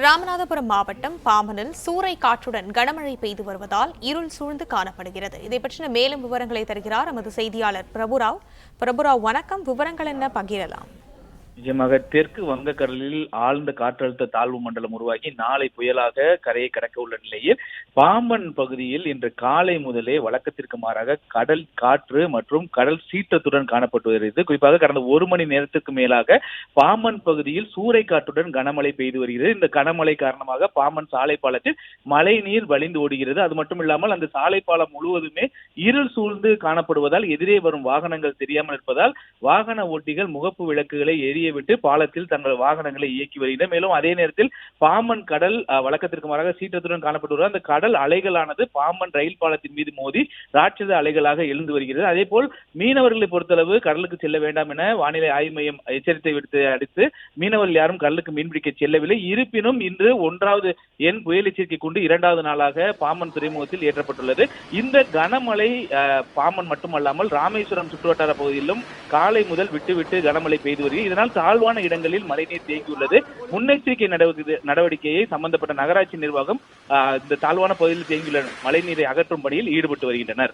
ராமநாதபுரம் மாவட்டம் பாம்பனில் சூறை காற்றுடன் கனமழை பெய்து வருவதால் இருள் சூழ்ந்து காணப்படுகிறது. இதை பற்றின மேலும் விவரங்களை தருகிறார் நமது செய்தியாளர் பிரபுராவ். வணக்கம். விவரங்கள் என்ன பகிரலாம்? நிஜமாக தெற்கு வங்கக்கடலில் ஆழ்ந்த காற்றழுத்த தாழ்வு மண்டலம் உருவாகி நாளை புயலாக கரையை கடக்க உள்ள நிலையில் பாம்பன் பகுதியில் இன்று காலை முதலே வழக்கத்திற்கு மாறாக கடல் காற்று மற்றும் கடல் சீற்றத்துடன் காணப்பட்டு வருகிறது. குறிப்பாக கடந்த ஒரு மணி நேரத்துக்கு மேலாக பாம்பன் பகுதியில் சூறை காற்றுடன் கனமழை பெய்து வருகிறது. இந்த கனமழை காரணமாக பாம்பன் சாலை பாலத்தில் மழை நீர் வழிந்து ஓடுகிறது. அது மட்டும் இல்லாமல் அந்த சாலை பாலம் முழுவதுமே இருள் சூழ்ந்து காணப்படுவதால் எதிரே வரும் வாகனங்கள் தெரியாமல் இருப்பதால் வாகன ஓட்டிகள் முகப்பு விளக்குகளை விட்டு பாலத்தில் தங்கள் வாகனங்களை இயக்கி வருகின்றனர். மேலும் அதே நேரத்தில் பாம்பன் கடல் வழக்கத்திற்கு மாறாக சீற்றத்துடன் காணப்பட்டு அந்த கடல் அலைகளானது பாம்பன் ரயில் பாலத்தின் மீது மோதி ராட்சத அலைகளாக எழுந்து வருகிறது. அதே போல் மீனவர்களை பொறுத்தளவு கடலுக்கு செல்ல வேண்டாம் என வானிலை ஆய்வு மையம் எச்சரித்தை விடுத்து அடுத்து மீனவர்கள் யாரும் கடலுக்கு மீன்பிடிக்க செல்லவில்லை. இருப்பினும் இன்று 1வது எண் புயல் எச்சரிக்கை கொண்டு 2வது நாளாக பாம்பன் துறைமுகத்தில் ஏற்றப்பட்டுள்ளது. இந்த கனமழை பாம்பன் மட்டுமல்லாமல் ராமேஸ்வரம் சுற்றுவட்டார பகுதியிலும் காலை முதல் விட்டு கனமழை பெய்து வருகிறது. இதனால் தாழ்வான இடங்களில் மழைநீர் தேங்கியுள்ளது. முன்னெச்சரிக்கை நடவடிக்கையை சம்பந்தப்பட்ட நகராட்சி நிர்வாகம் இந்த தாழ்வான பகுதியில் தேங்கியுள்ள மழைநீரை அகற்றும் பணியில் ஈடுபட்டு வருகின்றனர்.